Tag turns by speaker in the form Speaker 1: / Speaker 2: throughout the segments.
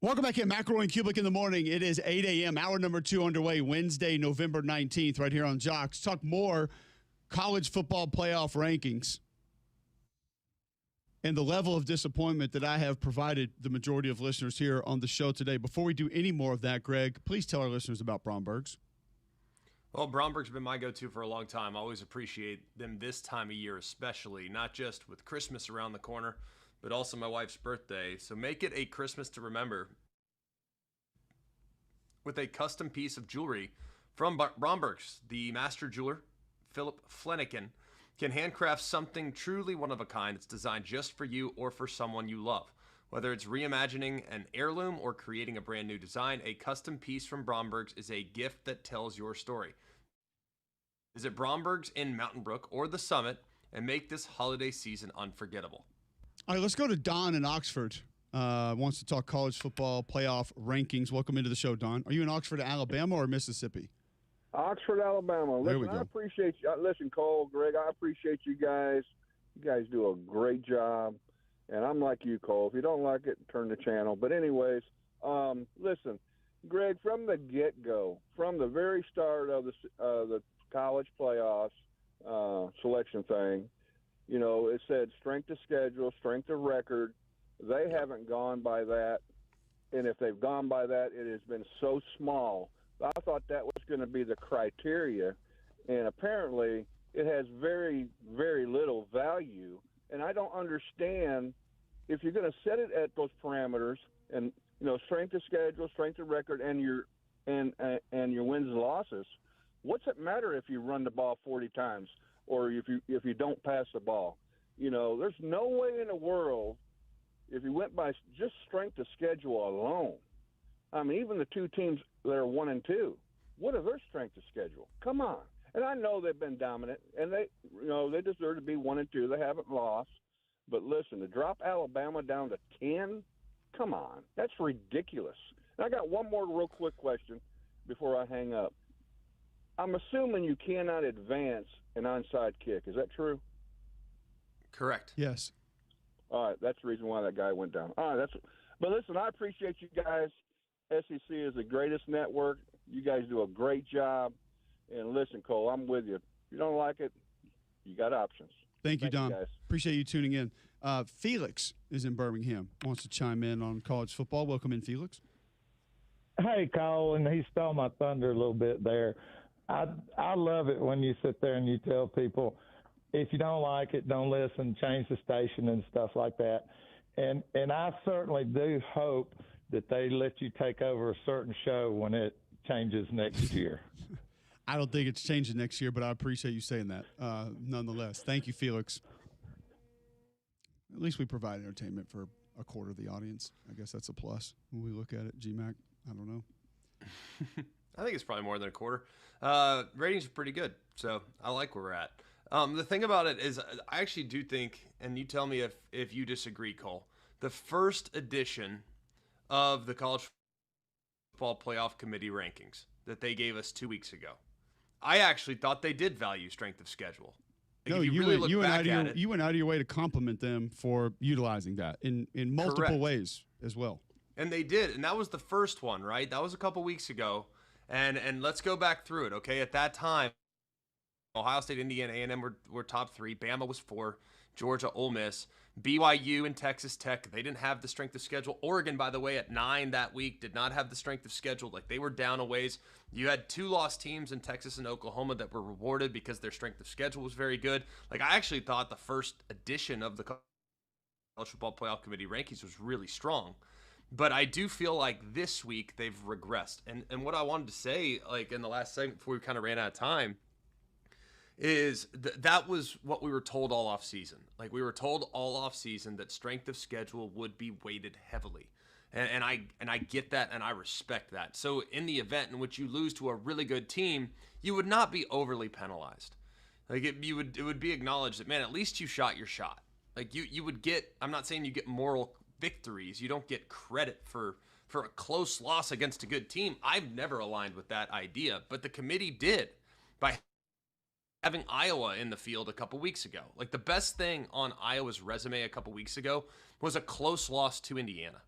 Speaker 1: Welcome back in McElroy and Cubelic in the morning. It is 8 a.m. Hour number 2 underway, Wednesday, November 19th, right here on Jocks. Talk more college football playoff rankings and the level of disappointment that I have provided the majority of listeners here on the show today. Before we do any more of that, Greg, please tell our listeners about Bromberg's.
Speaker 2: Well, Bromberg's been my go-to for a long time. I always appreciate them this time of year especially, not just with Christmas around the corner, but also my wife's birthday. So make it a Christmas to remember with a custom piece of jewelry from Bromberg's. The master jeweler, Philip Flanagan, can handcraft something truly one of a kind. It's designed just for you or for someone you love. Whether it's reimagining an heirloom or creating a brand new design, a custom piece from Bromberg's is a gift that tells your story. Visit Bromberg's in Mountain Brook or the Summit and make this holiday season unforgettable.
Speaker 1: All right, let's go to Don in Oxford. Wants to talk college football playoff rankings. Welcome into the show, Don. Are you in Oxford, Alabama, or Mississippi?
Speaker 3: Oxford, Alabama.
Speaker 1: There we
Speaker 3: Listen,
Speaker 1: go.
Speaker 3: I appreciate you. Listen, Cole, Greg, I appreciate you guys. You guys do a great job. And I'm like you, Cole. If you don't like it, turn the channel. But anyways, listen, Greg, from the get-go, from the very start of the college playoffs selection thing, you know, it said strength of schedule, strength of record. They haven't gone by that. And if they've gone by that, it has been so small. I thought that was going to be the criteria, and apparently it has very, very little value. And I don't understand if you're going to set it at those parameters and, you know, strength of schedule, strength of record, and your wins and losses. What's it matter if you run the ball 40 times or if you don't pass the ball? You know, there's no way in the world if you went by just strength of schedule alone. I mean, even the two teams that are 1 and 2, what are their strength of schedule? Come on. And I know they've been dominant, and they deserve to be 1 and 2. They haven't lost. But listen, to drop Alabama down to 10, come on, that's ridiculous. And I got one more real quick question before I hang up. I'm assuming you cannot advance an onside kick. Is that true?
Speaker 2: Correct.
Speaker 1: Yes.
Speaker 3: All right, that's the reason why that guy went down. All right, but listen, I appreciate you guys. SEC is the greatest network. You guys do a great job. And listen, Cole, I'm with you. If you don't like it, you got options.
Speaker 1: Thank you, Don.
Speaker 3: guys.
Speaker 1: Appreciate you tuning in. Felix is in Birmingham. Wants to chime in on college football. Welcome in, Felix.
Speaker 4: Hey, Cole, and he stole my thunder a little bit there. I love it when you sit there and you tell people, if you don't like it, don't listen, change the station and stuff like that. And I certainly do hope that they let you take over a certain show when it changes next year.
Speaker 1: I don't think it's changing next year, but I appreciate you saying that nonetheless. Thank you, Felix. At least we provide entertainment for a quarter of the audience. I guess that's a plus when we look at it. GMAC, I don't know.
Speaker 2: I think it's probably more than a quarter. Ratings are pretty good, so I like where we're at. The thing about it is I actually do think, and you tell me if you disagree, Cole, the first edition of the College Football Playoff Committee rankings that they gave us 2 weeks ago, I actually thought they did value strength of schedule. Like
Speaker 1: No,
Speaker 2: you
Speaker 1: went out of your way to compliment them for utilizing that in multiple
Speaker 2: Correct.
Speaker 1: ways as well.
Speaker 2: And they did, and that was the first one, right? That was a couple weeks ago. And let's go back through it, okay? At that time, Ohio State, Indiana, A&M were top 3. Bama was 4. Georgia, Ole Miss. BYU and Texas Tech, they didn't have the strength of schedule. Oregon, by the way, at 9 that week, did not have the strength of schedule. Like, they were down a ways. You had 2 lost teams in Texas and Oklahoma that were rewarded because their strength of schedule was very good. Like, I actually thought the first edition of the College Football Playoff Committee rankings was really strong. But I do feel like this week they've regressed. And what I wanted to say, like, in the last segment before we kind of ran out of time, is that was what we were told all off season. Like, we were told all off season that strength of schedule would be weighted heavily. And I get that, and I respect that. So in the event in which you lose to a really good team, you would not be overly penalized. Like, it would be acknowledged that, man, at least you shot your shot. Like, you would get, I'm not saying you get moral victories. You don't get credit for a close loss against a good team. I've never aligned with that idea, but the committee did by having Iowa in the field a couple weeks ago. Like, the best thing on Iowa's resume a couple weeks ago was a close loss to Indiana.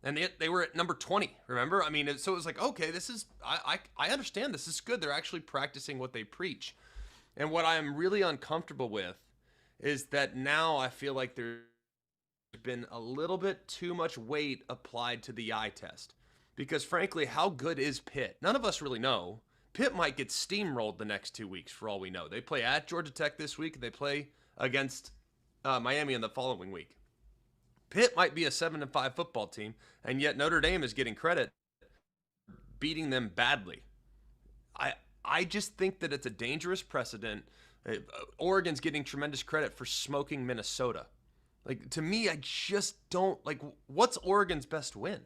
Speaker 2: And they were at number 20, remember? I mean, so it was like, okay, this is, I understand this is good. They're actually practicing what they preach. And what I am really uncomfortable with is that now I feel like there's been a little bit too much weight applied to the eye test. Because frankly, how good is Pitt? None of us really know. Pitt might get steamrolled the next 2 weeks for all we know. They play at Georgia Tech this week. They play against Miami in the following week. Pitt might be a 7-5 football team, and yet Notre Dame is getting credit beating them badly. I just think that it's a dangerous precedent. Oregon's getting tremendous credit for smoking Minnesota. Like, to me, I just don't, like, what's Oregon's best win?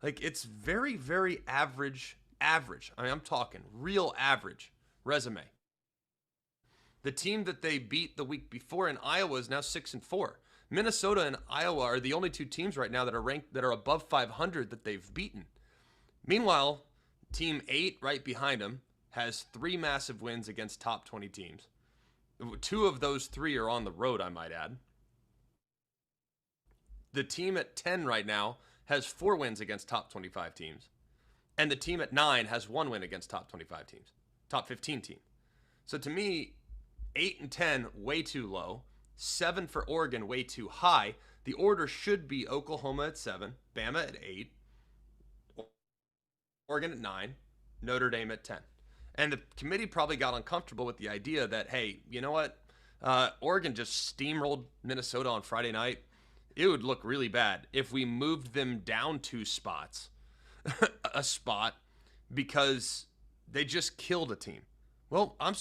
Speaker 2: Like, it's very, very average. I mean, I'm talking real average resume. The team that they beat the week before in Iowa is now 6-4. Minnesota and Iowa are the only two teams right now that are ranked, that are above 500 that they've beaten. Meanwhile, team 8 right behind them has 3 massive wins against top 20 teams. 2 of those 3 are on the road, I might add. The team at 10 right now has 4 wins against top 25 teams. And the team at 9 has 1 win against top 25 teams, top 15 team. So to me, 8 and 10, way too low. 7 for Oregon, way too high. The order should be Oklahoma at 7, Bama at 8, Oregon at 9, Notre Dame at 10. And the committee probably got uncomfortable with the idea that, hey, you know what? Oregon just steamrolled Minnesota on Friday night. It would look really bad if we moved them down 2 spots, a spot, because they just killed a team. Well, I'm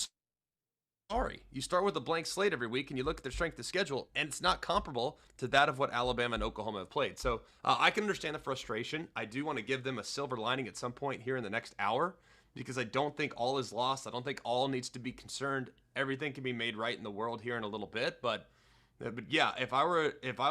Speaker 2: sorry. You start with a blank slate every week and you look at their strength of schedule, and it's not comparable to that of what Alabama and Oklahoma have played. So I can understand the frustration. I do want to give them a silver lining at some point here in the next hour, because I don't think all is lost. I don't think all needs to be concerned. Everything can be made right in the world here in a little bit. But yeah, if I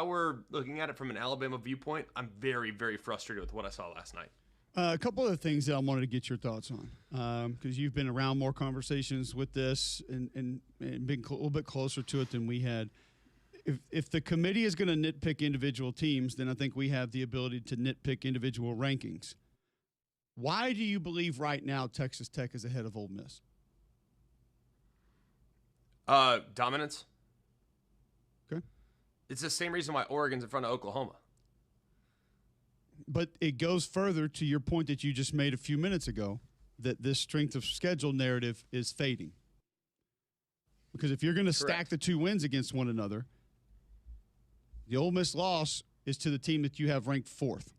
Speaker 2: were looking at it from an Alabama viewpoint, I'm very, very frustrated with what I saw last night.
Speaker 1: A couple of things that I wanted to get your thoughts on, because you've been around more conversations with this and been a little bit closer to it than we had. If the committee is going to nitpick individual teams, then I think we have the ability to nitpick individual rankings. Why do you believe right now Texas Tech is ahead of Ole Miss?
Speaker 2: Dominance.
Speaker 1: Okay.
Speaker 2: It's the same reason why Oregon's in front of Oklahoma.
Speaker 1: But it goes further to your point that you just made a few minutes ago, that this strength of schedule narrative is fading. Because if you're going to stack the 2 wins against one another, the Ole Miss loss is to the team that you have ranked 4th.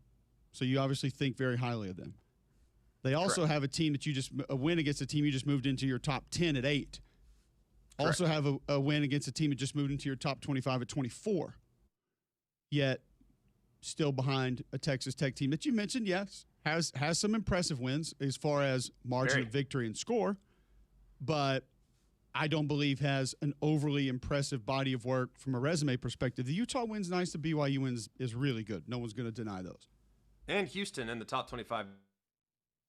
Speaker 1: So you obviously think very highly of them. They also have a team that a win against a team you just moved into your top 10 at 8. Also have a win against a team that just moved into your top 25 at 24. Yet still behind a Texas Tech team that you mentioned, yes, has some impressive wins as far as margin of victory and score, but I don't believe has an overly impressive body of work from a resume perspective. The Utah win's nice. The BYU wins is really good. No one's going to deny those.
Speaker 2: And Houston in the top 25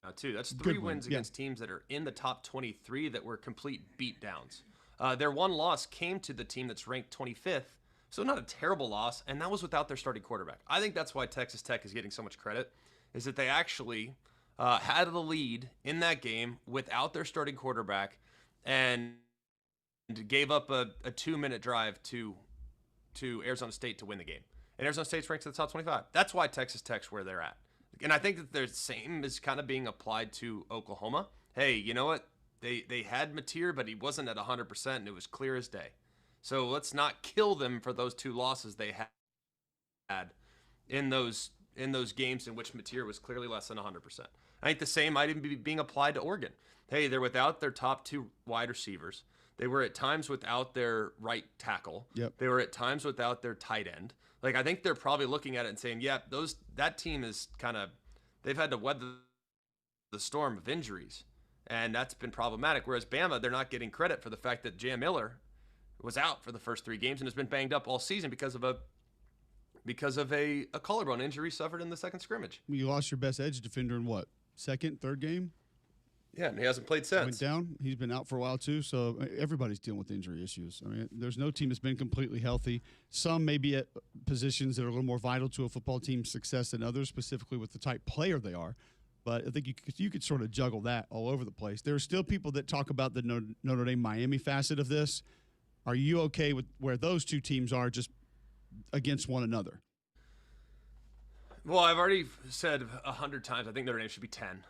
Speaker 2: now, too. That's 3 wins against teams that are in the top 23 that were complete beatdowns. Their one loss came to the team that's ranked 25th. So not a terrible loss, and that was without their starting quarterback. I think that's why Texas Tech is getting so much credit, is that they actually had the lead in that game without their starting quarterback and gave up a 2-minute drive to Arizona State to win the game. And Arizona State's ranked in the top 25. That's why Texas Tech's where they're at. And I think that the same is kind of being applied to Oklahoma. Hey, you know what? They had Mateer, but he wasn't at 100%, and it was clear as day. So let's not kill them for those 2 losses they had in those games in which Mateer was clearly less than 100%. I think the same might even be being applied to Oregon. Hey, they're without their top 2 wide receivers. They were at times without their right tackle.
Speaker 1: Yep.
Speaker 2: They were at times without their tight end. Like, I think they're probably looking at it and saying, yeah, that team is kind of, they've had to weather the storm of injuries, and that's been problematic. Whereas Bama, they're not getting credit for the fact that Jam Miller was out for the first 3 games and has been banged up all season because of a collarbone injury suffered in the second scrimmage.
Speaker 1: You lost your best edge defender in what? 2nd, 3rd game?
Speaker 2: Yeah, and he hasn't played since.
Speaker 1: Went down. He's been out for a while too. So everybody's dealing with injury issues. I mean, there's no team that's been completely healthy. Some may be at positions that are a little more vital to a football team's success than others, specifically with the type player they are. But I think you could sort of juggle that all over the place. There are still people that talk about the Notre Dame Miami facet of this. Are you okay with where those two teams are just against one another?
Speaker 2: Well, I've already said 100 times I think Notre Dame should be 10.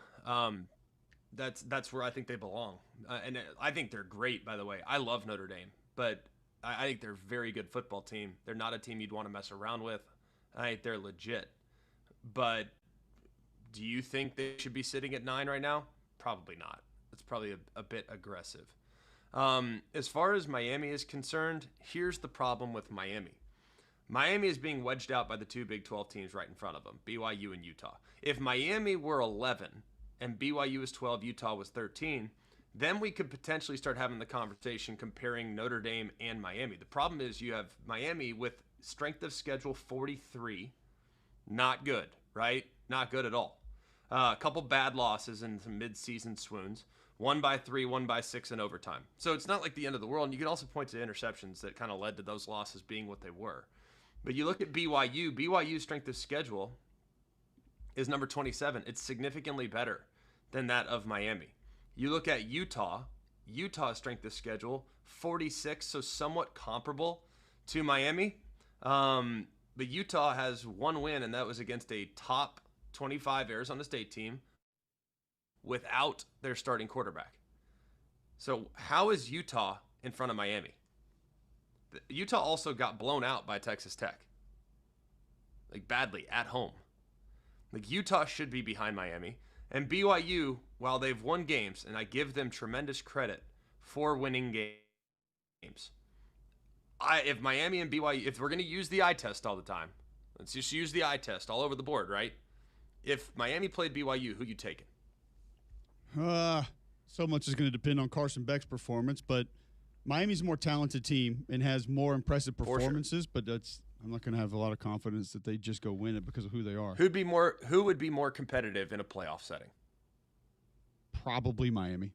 Speaker 2: That's where I think they belong. And I think they're great, by the way. I love Notre Dame, but I think they're a very good football team. They're not a team you'd want to mess around with. I think they're legit. But do you think they should be sitting at 9 right now? Probably not. That's probably a bit aggressive. As far as Miami is concerned, here's the problem with Miami. Miami is being wedged out by the two Big 12 teams right in front of them, BYU and Utah. If Miami were 11 and BYU was 12, Utah was 13, then we could potentially start having the conversation comparing Notre Dame and Miami. The problem is you have Miami with strength of schedule 43, not good, right? Not good at all. A couple bad losses and some mid-season swoons. 1 by 3, 1 by 6 in overtime. So it's not like the end of the world. And you can also point to interceptions that kind of led to those losses being what they were. But you look at BYU's strength of schedule is number 27. It's significantly better than that of Miami. You look at Utah's strength of schedule, 46, so somewhat comparable to Miami. But Utah has one win, and that was against a top 25 Arizona State team without their starting quarterback. So how is Utah in front of Miami? Utah also got blown out by Texas Tech. Like badly, at home. Like Utah should be behind Miami. And BYU, while they've won games, and I give them tremendous credit for winning games. If Miami and BYU, if we're going to use the eye test all the time, let's just use the eye test all over the board, right? If Miami played BYU, who you taking?
Speaker 1: So much is going to depend on Carson Beck's performance, but Miami's a more talented team and has more impressive performances, but I'm not going to have a lot of confidence that they just go win it because of who they are.
Speaker 2: Who would be more competitive in a playoff setting?
Speaker 1: Probably Miami.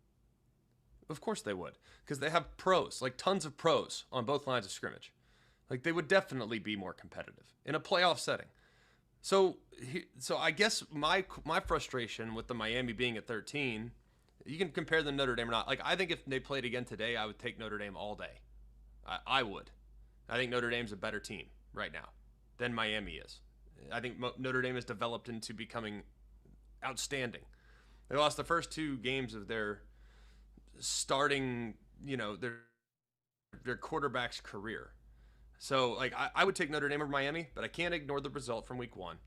Speaker 2: Of course they would, because they have pros, like tons of pros on both lines of scrimmage. Like they would definitely be more competitive in a playoff setting. So I guess my frustration with the Miami being at 13, you can compare them to Notre Dame or not. Like I think if they played again today, I would take Notre Dame all day. I would. I think Notre Dame's a better team right now than Miami is. I think Notre Dame has developed into becoming outstanding. They lost the first 2 games of their starting, their quarterback's career. So, like, I would take Notre Dame over Miami, but I can't ignore the result from week 1.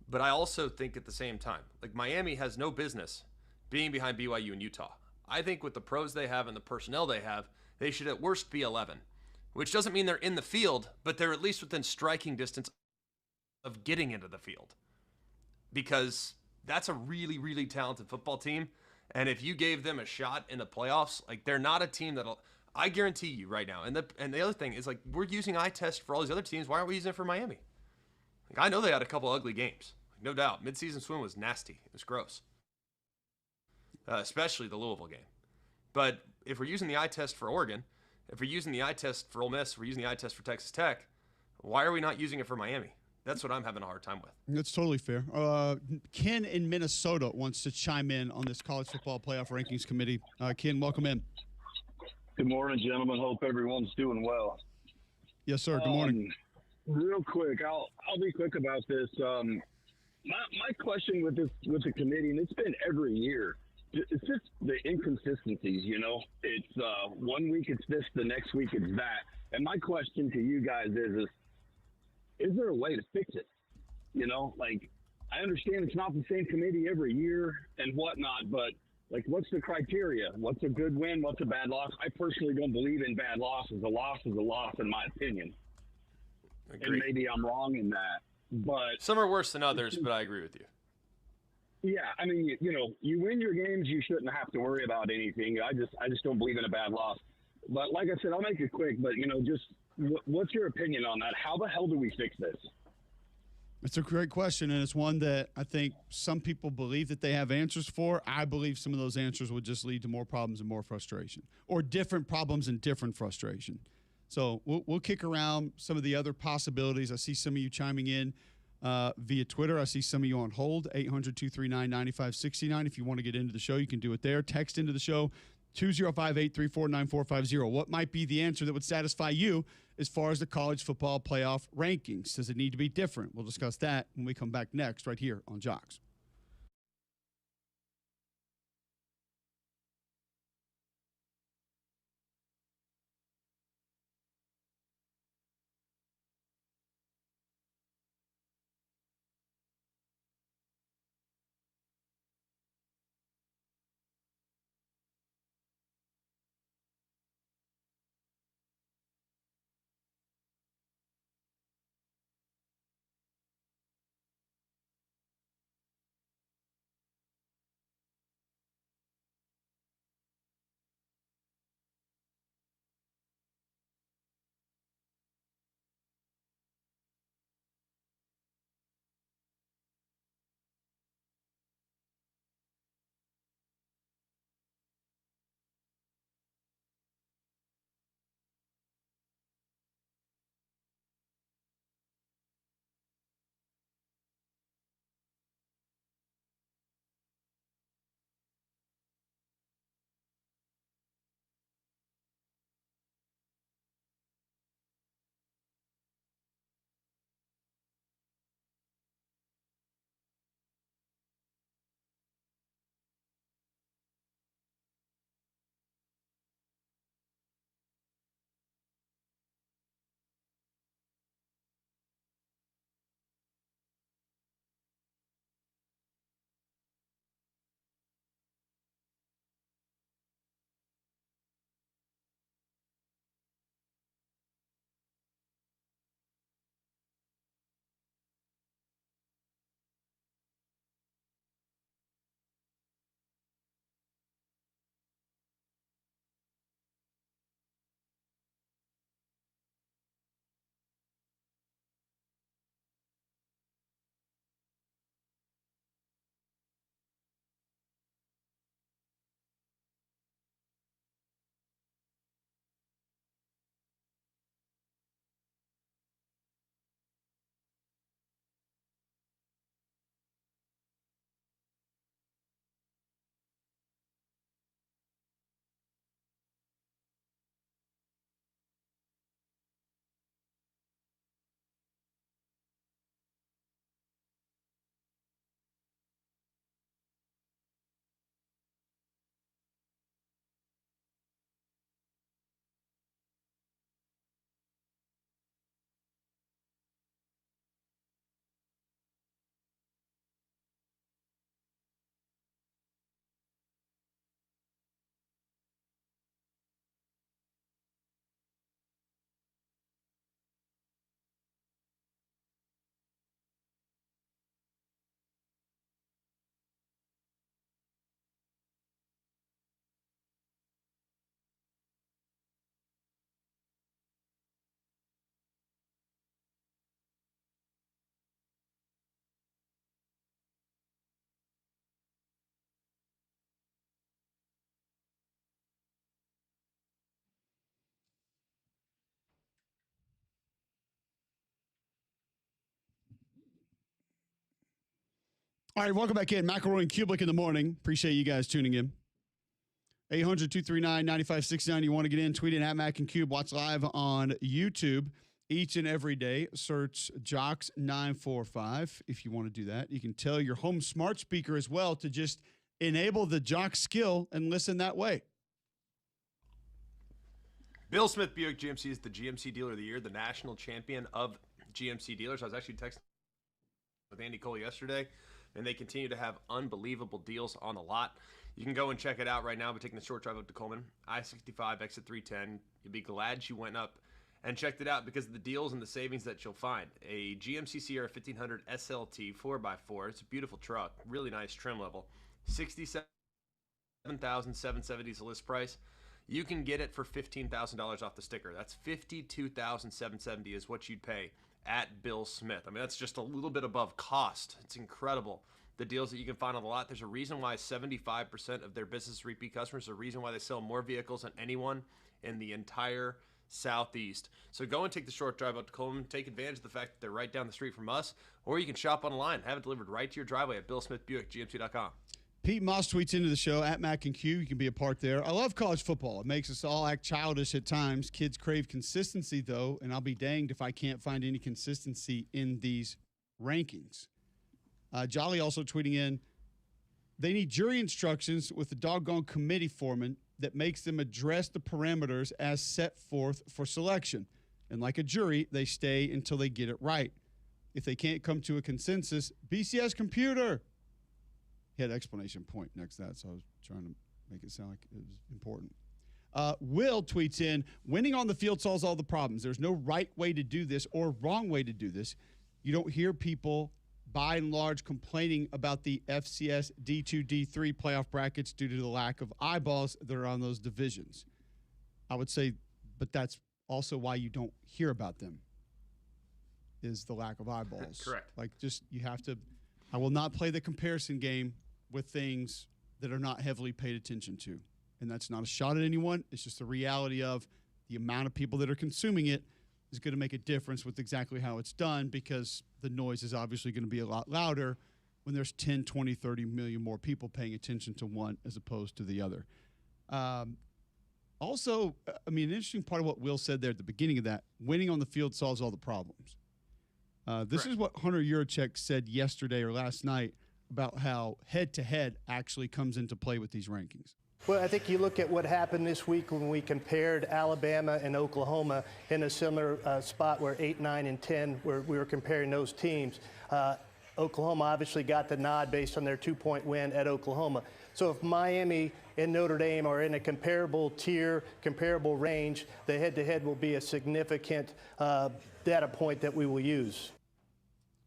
Speaker 2: But I also think at the same time, like, Miami has no business being behind BYU and Utah. I think with the pros they have and the personnel they have, they should at worst be 11, which doesn't mean they're in the field, but they're at least within striking distance of getting into the field. Because that's a really, really talented football team. And if you gave them a shot in the playoffs, like, they're not a team that'll... I guarantee you right now. And the other thing is, like, we're using eye test for all these other teams. Why aren't we using it for Miami? Like, I know they had a couple ugly games. Like, no doubt. Midseason swim was nasty. It was gross. Especially the Louisville game. But if we're using the eye test for Oregon, if we're using the eye test for Ole Miss, we're using the eye test for Texas Tech, why are we not using it for Miami? That's what I'm having a hard time with.
Speaker 1: That's totally fair. Ken in Minnesota wants to chime in on this college football playoff rankings committee. Ken, welcome in.
Speaker 5: Good morning, gentlemen. Hope everyone's doing well.
Speaker 1: Yes, sir. Good morning.
Speaker 5: Real quick, I'll be quick about this. My question with the committee, and it's been every year, it's just the inconsistencies. It's 1 week it's this, the next week it's that. And my question to you guys is there a way to fix it? Like, I understand it's not the same committee every year and whatnot, but like, what's the criteria? What's a good win? What's a bad loss? I personally don't believe in bad losses. A loss is a loss, in my opinion.
Speaker 2: Agreed.
Speaker 5: And maybe I'm wrong in that, but
Speaker 2: some are worse than others, but I agree with you.
Speaker 5: Yeah, I mean, you win your games, you shouldn't have to worry about anything. I just don't believe in a bad loss. But like I said, I'll make it quick. But just what's your opinion on that? How the hell do we fix this?
Speaker 1: It's a great question, and it's one that I think some people believe that they have answers for. I believe some of those answers would just lead to more problems and more frustration, or different problems and different frustration. So we'll kick around some of the other possibilities. I see some of you chiming in via Twitter. I see some of you on hold, 800-239-9569. If you want to get into the show, you can do it there. Text into the show, 205-834-9450. What might be the answer that would satisfy you as far as the college football playoff rankings? Does it need to be different? We'll discuss that when we come back next right here on Jocks. All right, welcome back in. McElroy and Cubelic in the morning. Appreciate you guys tuning in. 800-239-9569. You want to get in, tweet in at Mac and Cube. Watch live on YouTube each and every day. Search Jocks945 if you want to do that. You can tell your home smart speaker as well to just enable the Jock skill and listen that way.
Speaker 2: Bill Smith Buick GMC is the GMC Dealer of the Year, the national champion of GMC dealers. I was actually texting with Andy Cole yesterday, and they continue to have unbelievable deals on the lot. You can go and check it out right now by taking the short drive up to Coleman, I-65, exit 310. You'll be glad you went up and checked it out because of the deals and the savings that you'll find. A GMC Sierra 1500 SLT 4x4. It's a beautiful truck, really nice trim level. $67,770 is the list price. You can get it for $15,000 off the sticker. That's $52,770 is what you'd pay at Bill Smith. I mean, that's just a little bit above cost. It's incredible. The deals that you can find on the lot. There's a reason why 75% of their business repeat customers, a reason why they sell more vehicles than anyone in the entire Southeast. So go and take the short drive out to Coleman. Take advantage of the fact that they're right down the street from us, or you can shop online, have it delivered right to your driveway at BillSmithBuickGMC.com.
Speaker 1: Pete Moss tweets into the show at Mac and Q. You can be a part there. I love college football. It makes us all act childish at times. Kids crave consistency, though, and I'll be danged if I can't find any consistency in these rankings. Jolly also tweeting in, they need jury instructions with the doggone committee foreman that makes them address the parameters as set forth for selection. And like a jury, they stay until they get it right. If they can't come to a consensus, BCS computer. He had an explanation point next to that, so I was trying to make it sound like it was important. Will tweets in, winning on the field solves all the problems. There's no right way to do this or wrong way to do this. You don't hear people, by and large, complaining about the FCS D2, D3 playoff brackets due to the lack of eyeballs that are on those divisions. I would say, but that's also why you don't hear about them, is the lack of eyeballs.
Speaker 2: Correct.
Speaker 1: Like, just, you have to, I will not play the comparison game with things that are not heavily paid attention to. And that's not a shot at anyone. It's just the reality of the amount of people that are consuming it is going to make a difference with exactly how it's done, because the noise is obviously going to be a lot louder when there's 10, 20, 30 million more people paying attention to one as opposed to the other. Also, I mean, an interesting part of what Will said there at the beginning of that, winning on the field solves all the problems. This is what Hunter Yurachek said yesterday or last night about how head-to-head actually comes into play with these rankings.
Speaker 6: Well, I think you look at what happened this week when we compared Alabama and Oklahoma in a similar spot where 8, 9, and 10, where we were comparing those teams. Oklahoma obviously got the nod based on their 2-point win at Oklahoma. So if Miami and Notre Dame are in a comparable tier, comparable range, the head-to-head will be a significant data point that we will use.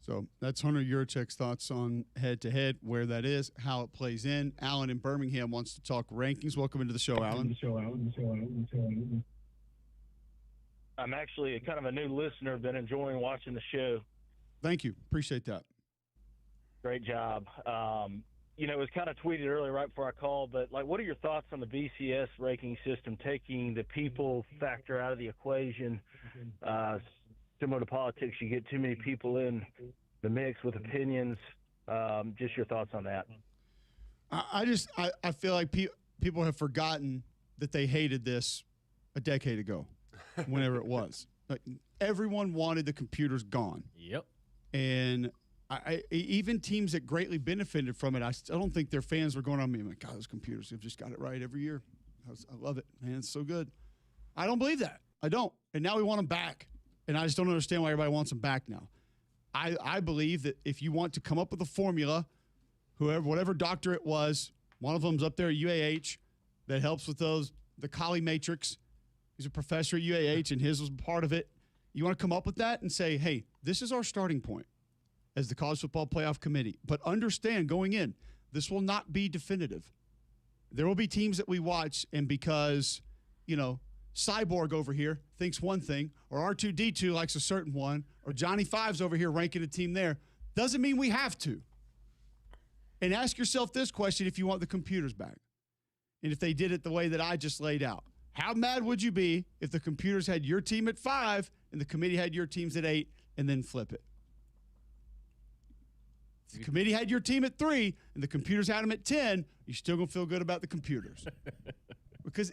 Speaker 1: So that's Hunter Yurachek's thoughts on head-to-head, where that is, how it plays in. Alan in Birmingham wants to talk rankings. Welcome into the show, Alan.
Speaker 7: I'm actually kind of a new listener. Been enjoying watching the show.
Speaker 1: Thank you. Appreciate that.
Speaker 7: Great job. You know, it was kind of tweeted earlier right before I called, but, like, what are your thoughts on the BCS ranking system taking the people factor out of the equation? Similar to politics, you get too many people in the mix with opinions. Just your thoughts on that.
Speaker 1: I feel like people have forgotten that they hated this a decade ago, whenever it was. Like, everyone wanted the computers gone.
Speaker 8: Yep.
Speaker 1: And even teams that greatly benefited from it, I don't think their fans were going on me. I'm like, God, those computers have just got it right every year. I love it, man. It's so good. I don't believe that. I don't. And now we want them back. And I just don't understand why everybody wants them back now. I believe that if you want to come up with a formula, whatever doctor it was, one of them's up there at UAH that helps with the Colley matrix. He's a professor at UAH, and his was part of it. You want to come up with that and say, hey, this is our starting point as the College Football Playoff Committee. But understand, going in, this will not be definitive. There will be teams that we watch, and because, you know, Cyborg over here thinks one thing, or R2D2 likes a certain one, or Johnny Five's over here ranking a team there, doesn't mean we have to. And ask yourself this question if you want the computers back. And if they did it the way that I just laid out. How mad would you be if the computers had your team at 5 and the committee had your teams at 8, and then flip it? If the committee had your team at 3 and the computers had them at 10, you're still going to feel good about the computers. Because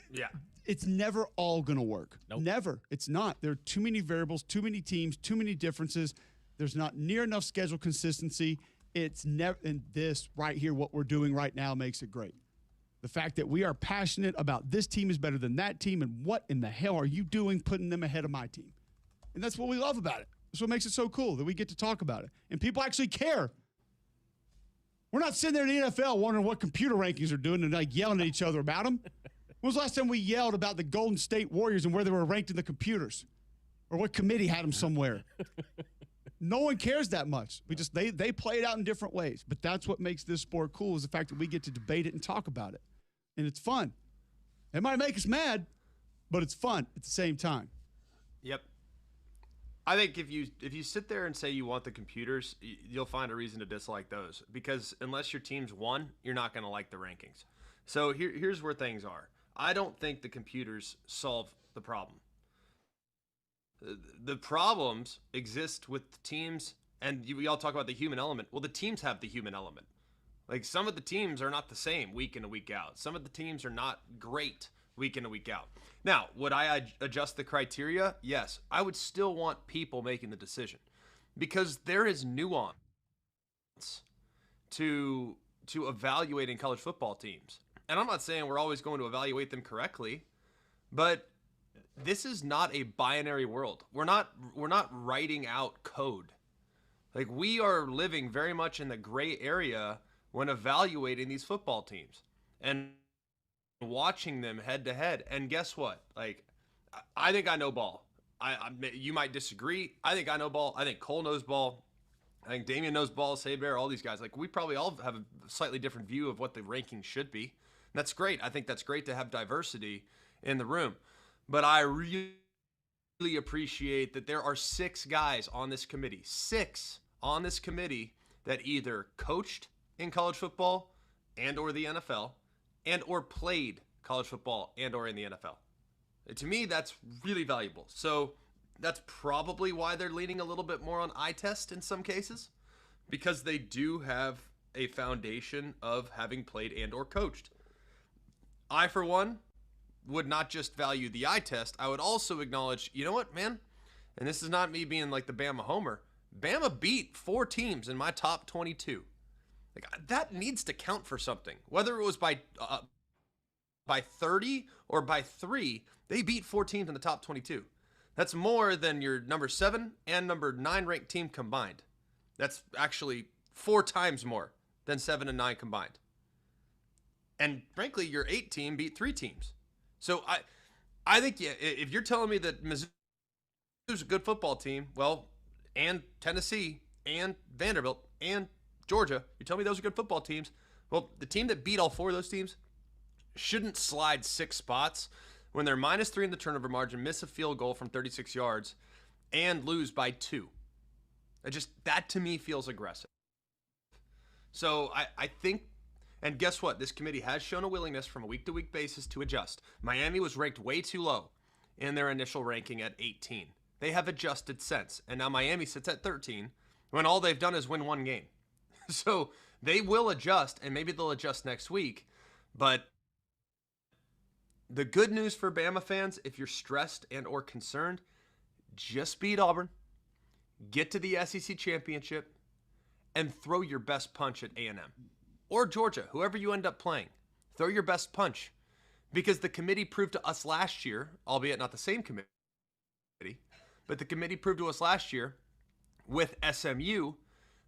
Speaker 1: it's never all going to work.
Speaker 8: Nope.
Speaker 1: Never. It's not. There are too many variables, too many teams, too many differences. There's not near enough schedule consistency. It's never, and this right here, what we're doing right now, makes it great. The fact that we are passionate about this team is better than that team, and what in the hell are you doing putting them ahead of my team? And that's what we love about it. That's what makes it so cool, that we get to talk about it. And people actually care. We're not sitting there in the NFL wondering what computer rankings are doing and like yelling at each other about them. When was the last time we yelled about the Golden State Warriors and where they were ranked in the computers? Or what committee had them somewhere? No one cares that much. We just they play it out in different ways. But that's what makes this sport cool, is the fact that we get to debate it and talk about it. And it's fun. It might make us mad, but it's fun at the same time.
Speaker 2: Yep. I think if you sit there and say you want the computers, you'll find a reason to dislike those, because unless your team's won, you're not going to like the rankings. So here's where things are. I don't think the computers solve the problem. The problems exist with teams, and we all talk about the human element. Well, the teams have the human element. Like, some of the teams are not the same week in and week out. Some of the teams are not great week in and week out. Now, would I adjust the criteria? Yes. I would still want people making the decision, because there is nuance to evaluating college football teams. And I'm not saying we're always going to evaluate them correctly, but this is not a binary world. We're not writing out code. Like, we are living very much in the gray area when evaluating these football teams and watching them head to head. And guess what? Like, I think I know ball. You might disagree. I think I know ball. I think Cole knows ball. I think Damian knows ball, Saber, all these guys. Like, we probably all have a slightly different view of what the ranking should be. And that's great. I think that's great to have diversity in the room. But I really appreciate that there are 6 guys on this committee, 6 on this committee, that either coached in college football and or the NFL and or played college football and or in the NFL. To me, that's really valuable. So that's probably why they're leaning a little bit more on eye test in some cases, because they do have a foundation of having played and or coached. I, for one, would not just value the eye test. I would also acknowledge, you know what, man? And this is not me being like the Bama homer. Bama beat 4 teams in my top 22. Like, that needs to count for something. Whether it was by 30 or by 3, they beat 4 teams in the top 22. That's more than your number 7 and number 9 ranked team combined. That's actually 4 times more than 7 and 9 combined. And frankly, your 8 team beat 3 teams. So I think, yeah, if you're telling me that Mizzou's a good football team, well, and Tennessee and Vanderbilt and Georgia, you tell me those are good football teams. Well, the team that beat all 4 of those teams shouldn't slide 6 spots when they're -3 in the turnover margin, miss a field goal from 36 yards, and lose by 2. That to me feels aggressive. So I think, and guess what? This committee has shown a willingness from a week-to-week basis to adjust. Miami was ranked way too low in their initial ranking at 18. They have adjusted since, and now Miami sits at 13 when all they've done is win 1 game. So they will adjust, and maybe they'll adjust next week. But the good news for Bama fans, if you're stressed and or concerned, just beat Auburn, get to the SEC championship, and throw your best punch at A&M. Or Georgia, whoever you end up playing. Throw your best punch. Because the committee proved to us last year, albeit not the same committee, but the committee proved to us last year with SMU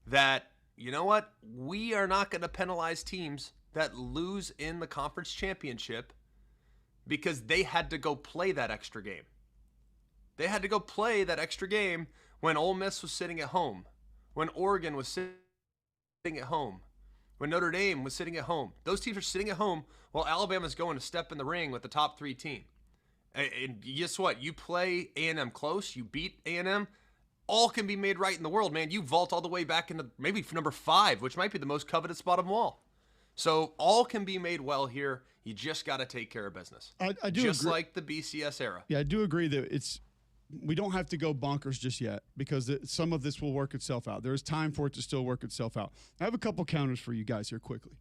Speaker 2: that, you know what, we are not going to penalize teams that lose in the conference championship because they had to go play that extra game. They had to go play that extra game when Ole Miss was sitting at home, when Oregon was sitting at home, when Notre Dame was sitting at home. Those teams are sitting at home while Alabama's going to step in the ring with the top 3 team. And guess what? You play A&M close, you beat A&M, all can be made right in the world, man. You vault all the way back into maybe number 5, which might be the most coveted spot of them all. So all can be made well here. You just got to take care of business.
Speaker 1: I do
Speaker 2: just
Speaker 1: agree.
Speaker 2: like the BCS era.
Speaker 1: Yeah, I do agree that we don't have to go bonkers just yet, because some of this will work itself out. There is time for it to still work itself out. I have a couple counters for you guys here quickly.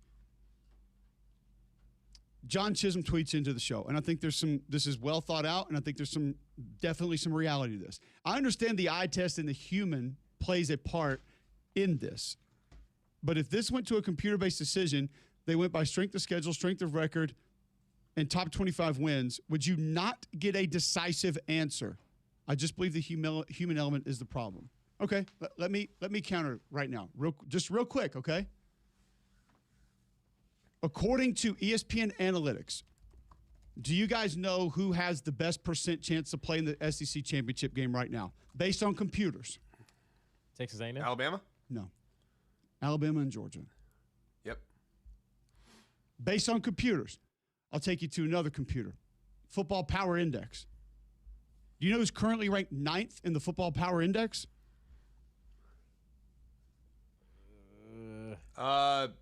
Speaker 1: John Chisholm tweets into the show, and I think this is well thought out, and I think there's definitely some reality to this. I understand the eye test and the human plays a part in this, but if this went to a computer-based decision, they went by strength of schedule, strength of record, and top 25 wins, would you not get a decisive answer? I just believe the human element is the problem. Okay, let me counter right now, real quick, okay? According to ESPN Analytics, do you guys know who has the best % chance to play in the SEC championship game right now, based on computers?
Speaker 8: Texas A&M?
Speaker 2: Alabama?
Speaker 1: No. Alabama and Georgia.
Speaker 2: Yep.
Speaker 1: Based on computers. I'll take you to another computer. Football Power Index. Do you know who's currently ranked 9th in the Football Power Index?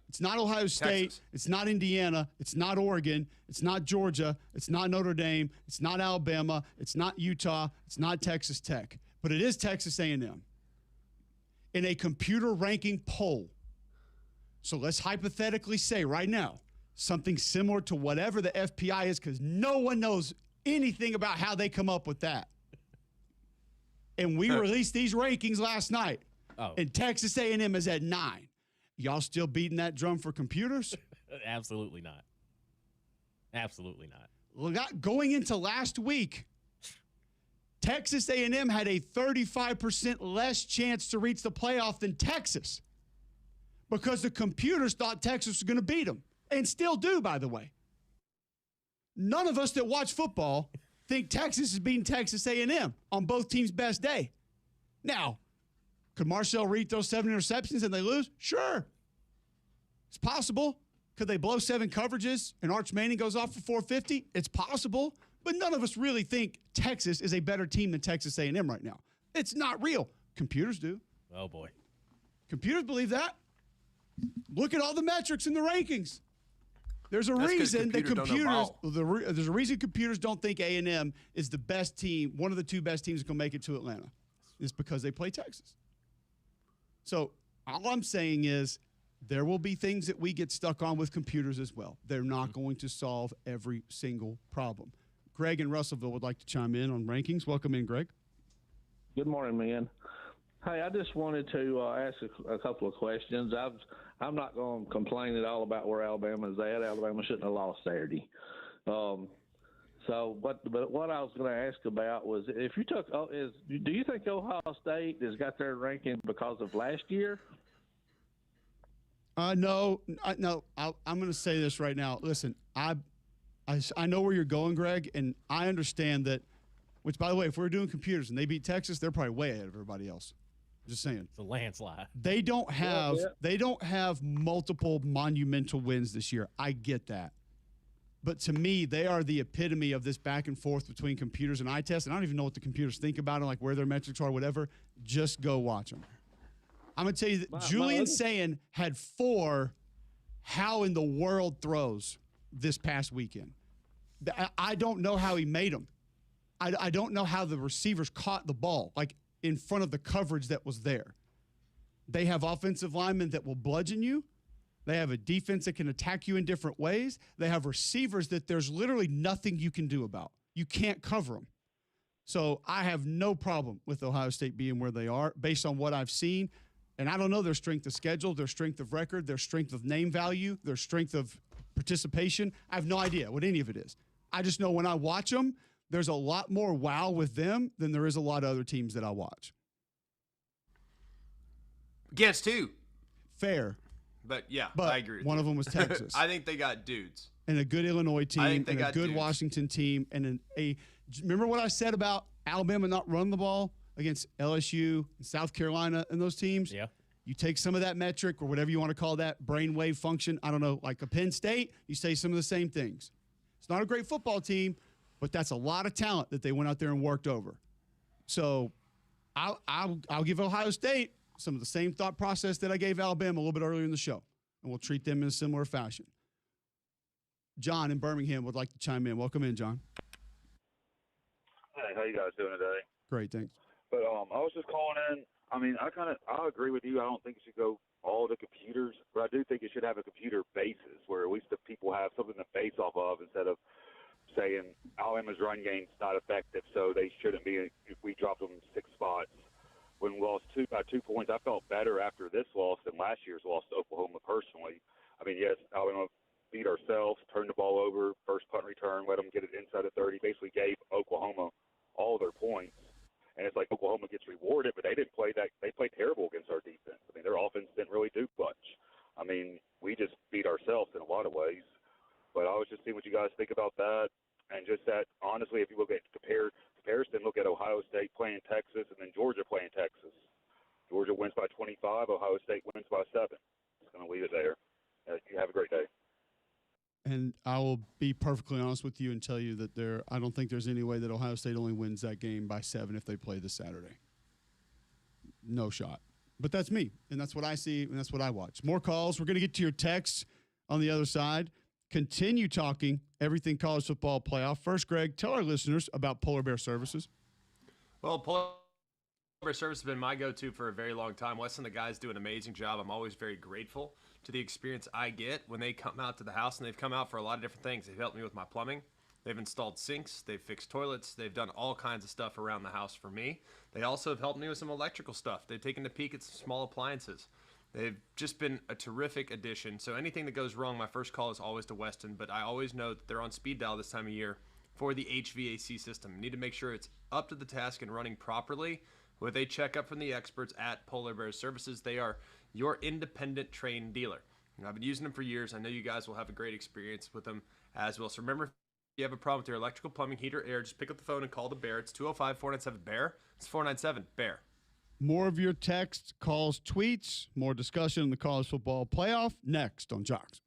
Speaker 1: It's not Ohio State.
Speaker 2: Texas.
Speaker 1: It's not Indiana. It's not Oregon. It's not Georgia. It's not Notre Dame. It's not Alabama. It's not Utah. It's not Texas Tech. But it is Texas A&M. In a computer ranking poll. So let's hypothetically say right now something similar to whatever the FPI is, because no one knows anything about how they come up with that. And we released these rankings last night.
Speaker 8: Oh.
Speaker 1: And Texas A&M is at 9. Y'all still beating that drum for computers?
Speaker 8: Absolutely not. Absolutely not.
Speaker 1: Going into last week, Texas A&M had a 35% less chance to reach the playoff than Texas because the computers thought Texas was going to beat them, and still do, by the way. None of us that watch football think Texas is beating Texas A&M on both teams' best day. Now, could Marcel Reed throw 7 interceptions and they lose? Sure. It's possible. Could they blow 7 coverages and Arch Manning goes off for 450? It's possible. But none of us really think Texas is a better team than Texas A&M right now. It's not real. Computers do.
Speaker 8: Oh, boy.
Speaker 1: Computers believe that. Look at all the metrics in the rankings. There's a reason that there's a reason computers don't think A&M is the best team, one of the 2 best teams that can make it to Atlanta. It's because they play Texas. So all I'm saying is there will be things that we get stuck on with computers as well. They're not going to solve every single problem. Greg in Russellville would like to chime in on rankings. Welcome in, Greg.
Speaker 9: Good morning, man. Hey, I just wanted to ask a couple of questions. I'm not going to complain at all about where Alabama's at. Alabama shouldn't have lost Saturday. But what I was going to ask about was if you do you think Ohio State has got their ranking because of last year?
Speaker 1: No. I'm going to say this right now. Listen, I know where you're going, Greg, and I understand that. Which, by the way, if we're doing computers and they beat Texas, they're probably way ahead of everybody else. Just saying.
Speaker 8: It's a landslide.
Speaker 1: They don't have multiple monumental wins this year. I get that. But to me, they are the epitome of this back and forth between computers and eye tests. And I don't even know what the computers think about it, like where their metrics are, whatever. Just go watch them. I'm going to tell you that Julian Sayin had 4 how in the world throws this past weekend. I don't know how he made them. I don't know how the receivers caught the ball, like in front of the coverage that was there. They have offensive linemen that will bludgeon you. They have a defense that can attack you in different ways. They have receivers that there's literally nothing you can do about. You can't cover them. So I have no problem with Ohio State being where they are based on what I've seen. And I don't know their strength of schedule, their strength of record, their strength of name value, their strength of participation. I have no idea what any of it is. I just know when I watch them, there's a lot more wow with them than there is a lot of other teams that I watch.
Speaker 2: Against 2.
Speaker 1: Fair.
Speaker 2: But, yeah,
Speaker 1: but
Speaker 2: I agree with
Speaker 1: one
Speaker 2: you.
Speaker 1: of them was Texas.
Speaker 2: I think they got dudes.
Speaker 1: And a good Illinois team,
Speaker 2: I think they
Speaker 1: and
Speaker 2: got
Speaker 1: a good
Speaker 2: dudes.
Speaker 1: Washington team, and remember what I said about Alabama not running the ball against LSU and South Carolina and those teams?
Speaker 8: Yeah.
Speaker 1: You take some of that metric or whatever you want to call that brainwave function, I don't know, like a Penn State, you say some of the same things. It's not a great football team, but that's a lot of talent that they went out there and worked over. So I'll give Ohio State some of the same thought process that I gave Alabama a little bit earlier in the show, and we'll treat them in a similar fashion. John in Birmingham would like to chime in. Welcome in, John.
Speaker 10: Hey, how you guys doing today?
Speaker 1: Great, thanks.
Speaker 10: But I was just calling in. I mean, I agree with you. I don't think it should go all to computers, but I do think it should have a computer basis where at least the people have something to base off of instead of saying Alabama's run game's not effective, so they shouldn't be if we dropped them 6 spots. When we lost by 2 points, I felt better after this loss than last year's loss to Oklahoma personally. I mean, yes, Alabama beat ourselves, turned the ball over, first punt return, let them get it inside of 30, basically gave Oklahoma all their points. And it's like Oklahoma gets rewarded, but they didn't play that. They played terrible against our defense. I mean, their offense didn't really do much. I mean, we just beat ourselves in a lot of ways. But I was just seeing what you guys think about that. And just that, honestly, if you look at comparison, look at Ohio State playing Texas and then Georgia playing Texas. Georgia wins by 25. Ohio State wins by 7. Just going to leave it there. You have a great day.
Speaker 1: And I will be perfectly honest with you and tell you that I don't think there's any way that Ohio State only wins that game by 7 if they play this Saturday. No shot. But that's me, and that's what I see, and that's what I watch. More calls. We're going to get to your texts on the other side. Continue talking everything college football playoff. First, Greg, tell our listeners about Polar Bear Services.
Speaker 2: Well, Polar Bear Service has been my go-to for a very long time. Wes and the guys do an amazing job. I'm always very grateful to the experience I get when they come out to the house, and they've come out for a lot of different things. They've helped me with my plumbing. They've installed sinks. They've fixed toilets. They've done all kinds of stuff around the house for me. They also have helped me with some electrical stuff. They've taken a peek at some small appliances. They've just been a terrific addition. So anything that goes wrong, my first call is always to Weston, but I always know that they're on speed dial this time of year for the HVAC system. You need to make sure it's up to the task and running properly with a checkup from the experts at Polar Bear Services. They are your independent trained dealer. And I've been using them for years. I know you guys will have a great experience with them as well. So remember, if you have a problem with your electrical, plumbing, heater, air, just pick up the phone and call the Bear. It's 205-497-BEAR. It's 497-BEAR.
Speaker 1: More of your texts, calls, tweets, more discussion on the college football playoff next on Jocks.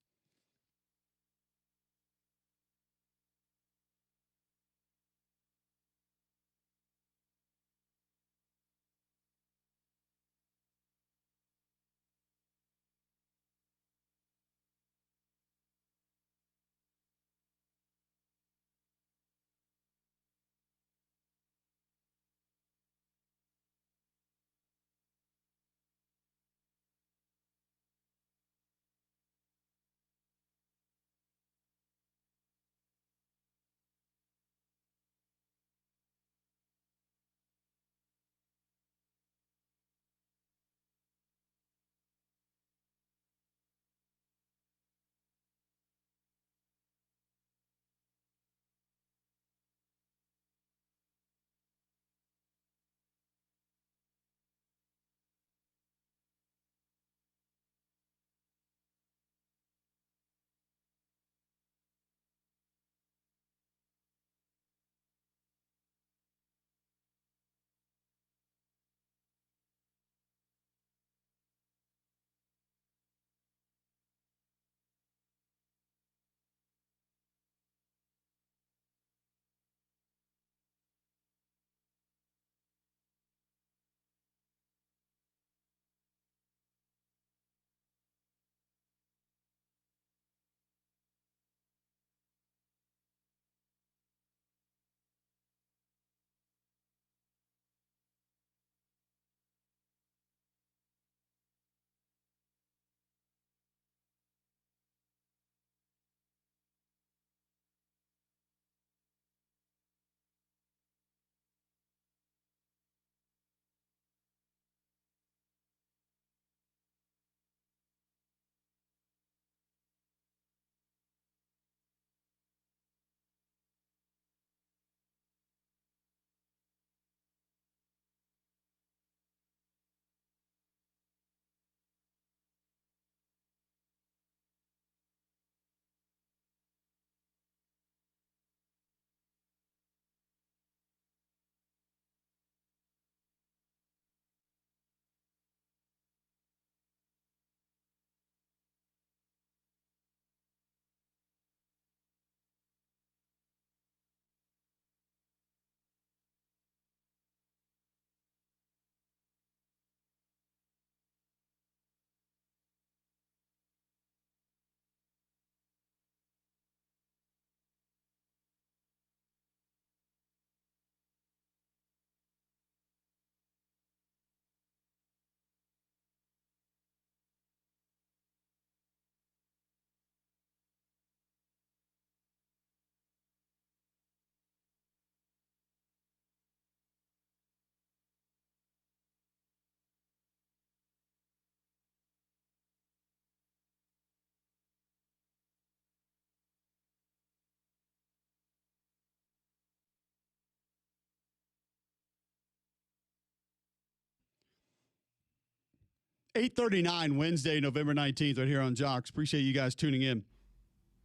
Speaker 1: $8:39 Wednesday, November 19th, right here on Jocks. Appreciate you guys tuning in.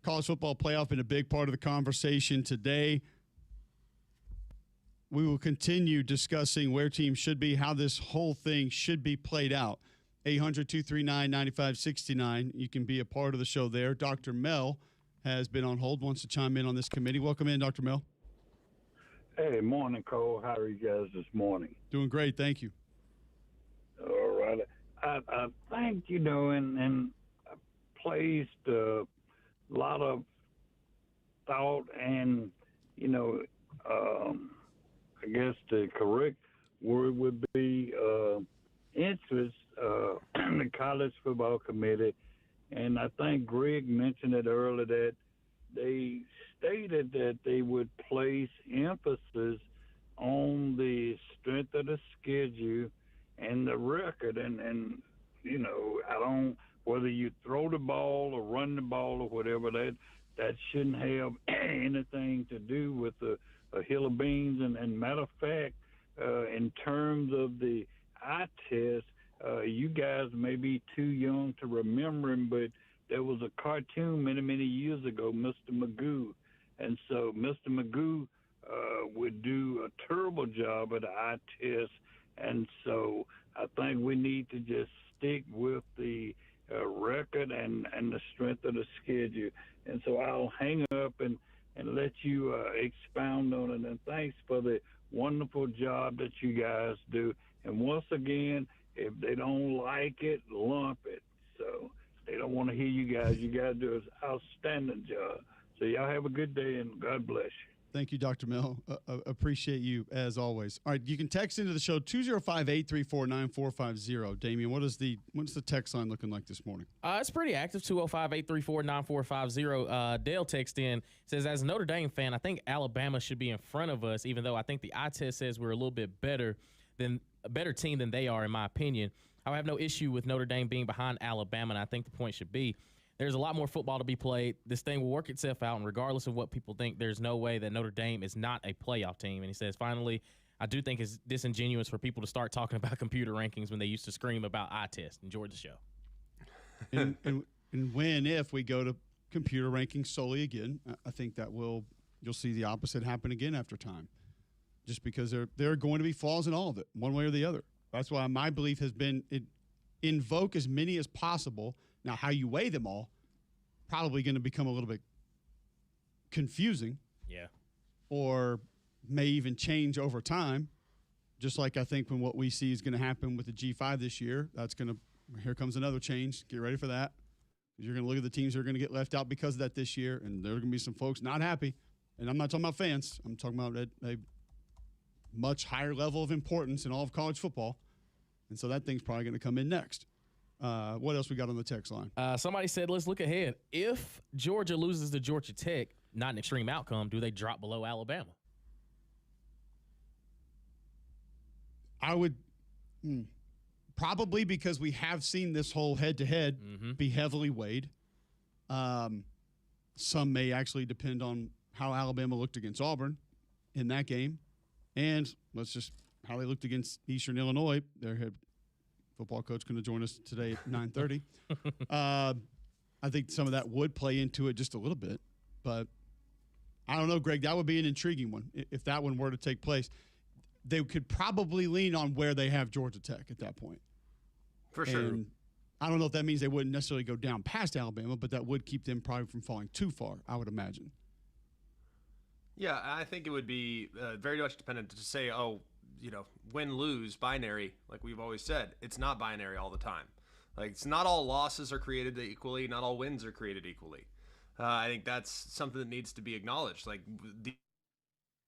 Speaker 1: College football playoff been a big part of the conversation today. We will continue discussing where teams should be, how this whole thing should be played out. 800-239-9569. You can be a part of the show there. Dr. Mel has been on hold, wants to chime in on this committee. Welcome in, Dr. Mel.
Speaker 11: Hey, morning, Cole. How are you guys this morning?
Speaker 1: Doing great, thank you.
Speaker 11: All right. I think, and I placed a lot of thought and, I guess the correct word would be interest in the college football committee. And I think Greg mentioned it earlier that they stated that they would place emphasis on the strength of the schedule and the record. And I don't, whether you throw the ball or run the ball or whatever, that shouldn't have anything to do with a hill of beans. And matter of fact, in terms of the eye test, you guys may be too young to remember him, but there was a cartoon many, many years ago, Mr. Magoo. And so Mr. Magoo would do a terrible job at the eye test. And so I think we need to just stick with the record and the strength of the schedule. And so I'll hang up and let you expound on it. And thanks for the wonderful job that you guys do. And once again, if they don't like it, lump it. So they don't want to hear you guys. You guys do an outstanding job. So y'all have a good day, and God bless you.
Speaker 1: Thank you, Dr. Mel. Appreciate you, as always. All right, you can text into the show, 205-834-9450. Damian, what's the text line looking like this morning?
Speaker 8: It's pretty active, 205-834-9450. Dale text in, says, as a Notre Dame fan, I think Alabama should be in front of us, even though I think the eye test says we're a little bit better than a better team than they are, in my opinion. I have no issue with Notre Dame being behind Alabama, and I think the point should be there's a lot more football to be played. This thing will work itself out, and regardless of what people think, there's no way that Notre Dame is not a playoff team. And he says, finally, I do think it's disingenuous for people to start talking about computer rankings when they used to scream about eye test. Enjoyed the show.
Speaker 1: and if we go to computer rankings solely again, I think that you'll see the opposite happen again after time, just because there are going to be flaws in all of it, one way or the other. That's why my belief has been invoke as many as possible. Now, how you weigh them all, probably going to become a little bit confusing.
Speaker 8: Yeah.
Speaker 1: Or may even change over time, just like I think when what we see is going to happen with the G5 this year, here comes another change. Get ready for that. You're going to look at the teams that are going to get left out because of that this year, and there are going to be some folks not happy. And I'm not talking about fans. I'm talking about a much higher level of importance in all of college football. And so that thing's probably going to come in next. What else we got on the text line?
Speaker 8: Somebody said, let's look ahead. If Georgia loses to Georgia Tech, not an extreme outcome, do they drop below Alabama?
Speaker 1: I would probably, because we have seen this whole head-to-head be heavily weighed. Some may actually depend on how Alabama looked against Auburn in that game. And how they looked against Eastern Illinois. Their head football coach going to join us today at 9:30. I think some of that would play into it just a little bit. But I don't know, Greg. That would be an intriguing one if that one were to take place. They could probably lean on where they have Georgia Tech at that point.
Speaker 2: For sure.
Speaker 1: And I don't know if that means they wouldn't necessarily go down past Alabama, but that would keep them probably from falling too far, I would imagine.
Speaker 2: Yeah, I think it would be very much dependent to say, win, lose, binary, like we've always said. It's not binary all the time. Like, it's not all losses are created equally, not all wins are created equally. I think that's something that needs to be acknowledged. Like, these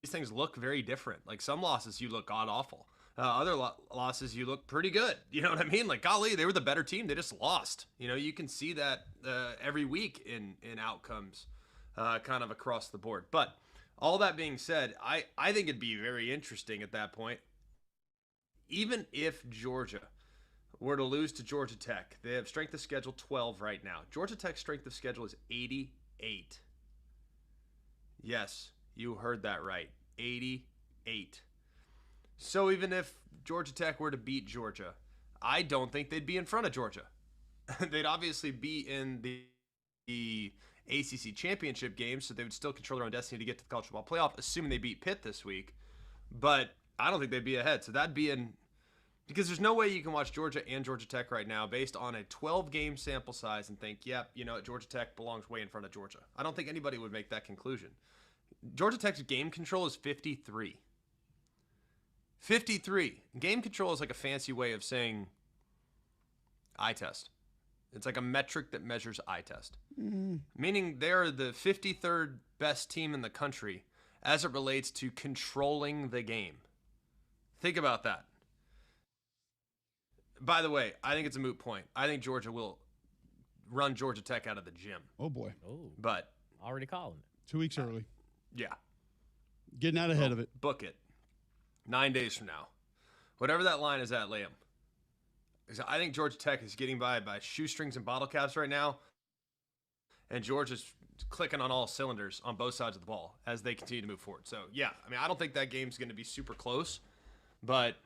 Speaker 2: things look very different. Like, some losses you look god-awful. Other losses you look pretty good. You know what I mean? Like, golly, they were the better team. They just lost. You can see that every week in outcomes kind of across the board. But all that being said, I think it'd be very interesting at that point. Even if Georgia were to lose to Georgia Tech, they have strength of schedule 12 right now. Georgia Tech's strength of schedule is 88. Yes, you heard that right. 88. So even if Georgia Tech were to beat Georgia, I don't think they'd be in front of Georgia. They'd obviously be in the ACC championship game, so they would still control their own destiny to get to the college football playoff, assuming they beat Pitt this week. But I don't think they'd be ahead. So that'd be Because there's no way you can watch Georgia and Georgia Tech right now based on a 12-game sample size and think, yep, Georgia Tech belongs way in front of Georgia. I don't think anybody would make that conclusion. Georgia Tech's game control is 53. 53. Game control is like a fancy way of saying eye test. It's like a metric that measures eye test. Meaning they're the 53rd best team in the country as it relates to controlling the game. Think about that. By the way, I think it's a moot point. I think Georgia will run Georgia Tech out of the gym.
Speaker 1: Oh, boy.
Speaker 8: Oh,
Speaker 2: But
Speaker 8: already calling it.
Speaker 1: 2 weeks early.
Speaker 2: yeah,
Speaker 1: Getting out ahead of it.
Speaker 2: book it. 9 days from now. Whatever that line is at, lay 'em. I think Georgia Tech is getting by shoestrings and bottle caps right now. And Georgia's clicking on all cylinders on both sides of the ball as they continue to move forward. So, yeah, I mean, I don't think that game's going to be super close. But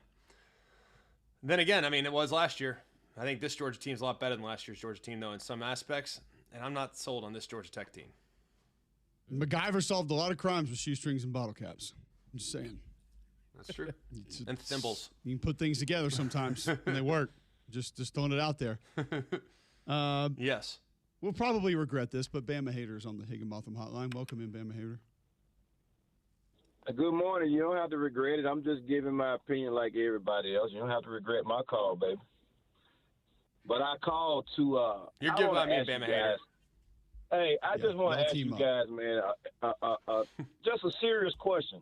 Speaker 2: then again, I mean, it was last year. I think this Georgia team is a lot better than last year's Georgia team, though, in some aspects. And I'm not sold on this Georgia Tech team.
Speaker 1: MacGyver solved a lot of crimes with shoestrings and bottle caps. I'm just saying.
Speaker 2: That's true. And thimbles.
Speaker 1: You can put things together sometimes and they work. Just throwing it out there.
Speaker 2: Yes.
Speaker 1: We'll probably regret this, but Bama haters on the Higginbotham hotline. Welcome in, Bama hater.
Speaker 12: Good morning. You don't have to regret it. I'm just giving my opinion like everybody else. You don't have to regret my call, baby. But I called to
Speaker 2: You're good by me, Bama hater.
Speaker 12: Hey, I just want to ask you guys, man, just a serious question.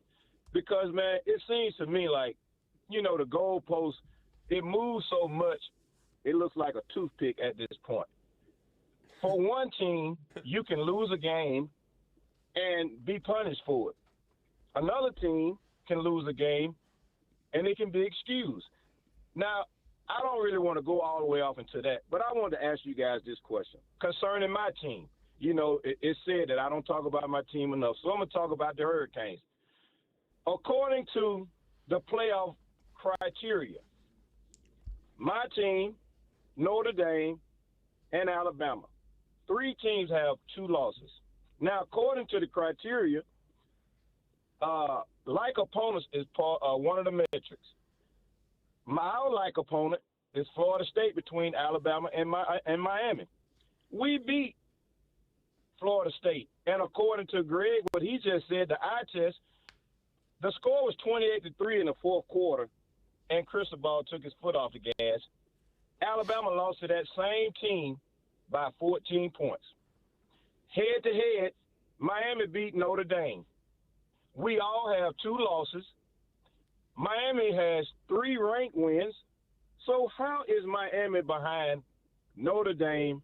Speaker 12: Because, man, it seems to me like, the goalpost, it moves so much, it looks like a toothpick at this point. For one team, you can lose a game and be punished for it. Another team can lose a game and it can be excused. Now, I don't really want to go all the way off into that, but I wanted to ask you guys this question concerning my team. It said that I don't talk about my team enough, so I'm going to talk about the Hurricanes. According to the playoff criteria, my team, Notre Dame, and Alabama, 3 teams have 2 losses. Now, according to the criteria, like opponents is one of the metrics. My like opponent is Florida State between Alabama and Miami. We beat Florida State, and according to Greg, what he just said, the eye test, the score was 28-3 in the fourth quarter, and Cristobal took his foot off the gas. Alabama lost to that same team by 14 points. Head-to-head, Miami beat Notre Dame. We all have 2 losses. Miami has 3 ranked wins. So how is Miami behind Notre Dame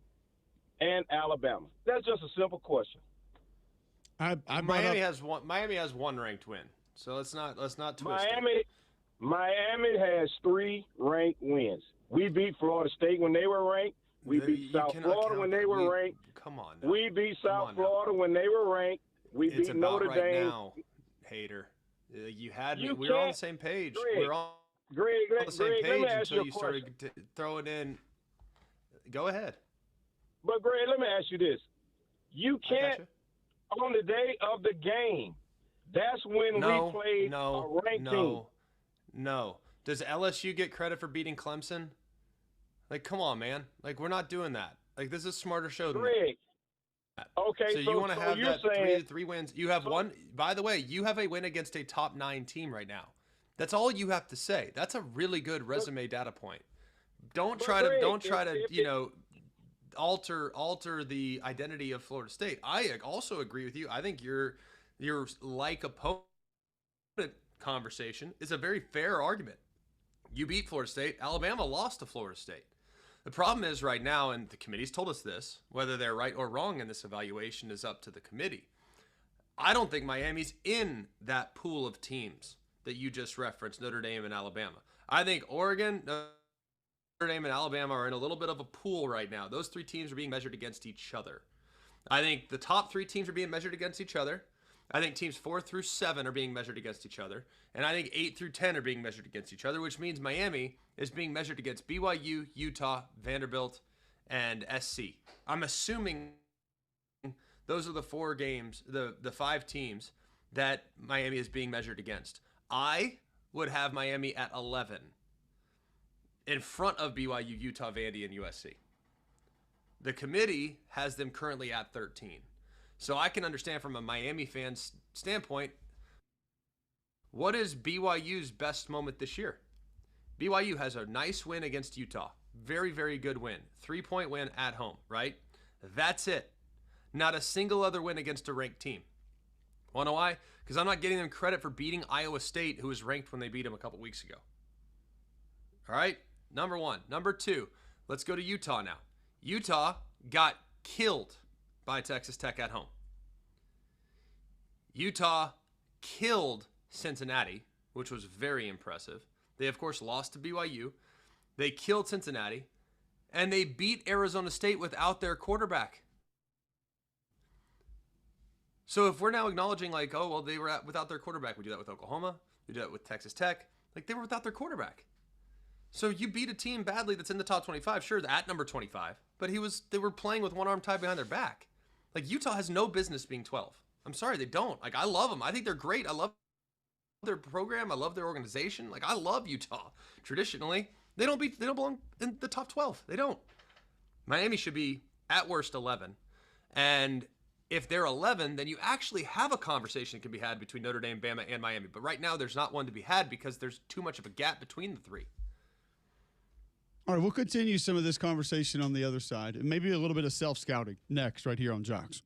Speaker 12: and Alabama? That's just a simple question.
Speaker 2: Miami has one ranked win. So let's not twist it.
Speaker 12: Miami has 3 ranked wins. We beat Florida State when they were ranked. We beat South Florida when they were ranked.
Speaker 2: Come on now.
Speaker 12: We beat South Florida when they were ranked. We beat Notre Dame.
Speaker 2: Now, hater. You had me. We were on the same page. We were on the same page until you started throwing in. Go ahead.
Speaker 12: But Greg, let me ask you this: you can't on the day of the game. That's when we played a ranked team.
Speaker 2: No. Does LSU get credit for beating Clemson? Like, come on, man. Like, we're not doing that. Like, this is a smarter show than that.
Speaker 12: Okay,
Speaker 2: so you want to have that three wins. You have one. By the way, you have a win against a top 9 team right now. That's all you have to say. That's a really good resume data point. Don't try to alter the identity of Florida State. I also agree with you. I think your like opponent conversation is a very fair argument. You beat Florida State. Alabama lost to Florida State. The problem is right now, and the committee's told us this, whether they're right or wrong in this evaluation is up to the committee. I don't think Miami's in that pool of teams that you just referenced, Notre Dame and Alabama. I think Oregon, Notre Dame, and Alabama are in a little bit of a pool right now. Those 3 teams are being measured against each other. I think the top 3 teams are being measured against each other. I think teams 4 through 7 are being measured against each other. And I think 8 through 10 are being measured against each other, which means Miami is being measured against BYU, Utah, Vanderbilt, and SC. I'm assuming those are the 4 games, the 5 teams that Miami is being measured against. I would have Miami at 11. in front of BYU, Utah, Vandy, and USC. The committee has them currently at 13. So I can understand from a Miami fan's standpoint, what is BYU's best moment this year? BYU has a nice win against Utah. Very, very good win. 3-point win at home, right? That's it. Not a single other win against a ranked team. Wanna know why? Because I'm not getting them credit for beating Iowa State, who was ranked when they beat them a couple weeks ago. All right, number one. Number two, let's go to Utah now. Utah got killed by Texas Tech at home. Utah killed Cincinnati, which was very impressive. They, of course, lost to BYU. They killed Cincinnati, and they beat Arizona State without their quarterback. So if we're now acknowledging like, oh, well, they were without their quarterback, we do that with Oklahoma, we do that with Texas Tech. Like, they were without their quarterback. So you beat a team badly that's in the top 25, sure, at number 25, but they were playing with one arm tied behind their back. Like, Utah has no business being 12. I'm sorry, they don't. Like, I love them. I think they're great. I love their program. I love their organization. Like, I love Utah. Traditionally, they don't belong in the top 12. They don't. Miami should be at worst 11. And if they're 11, then you actually have a conversation that can be had between Notre Dame, Bama, and Miami. But right now, there's not one to be had because there's too much of a gap between the three.
Speaker 1: All right, we'll continue some of this conversation on the other side, and maybe a little bit of self-scouting next right here on Jocks.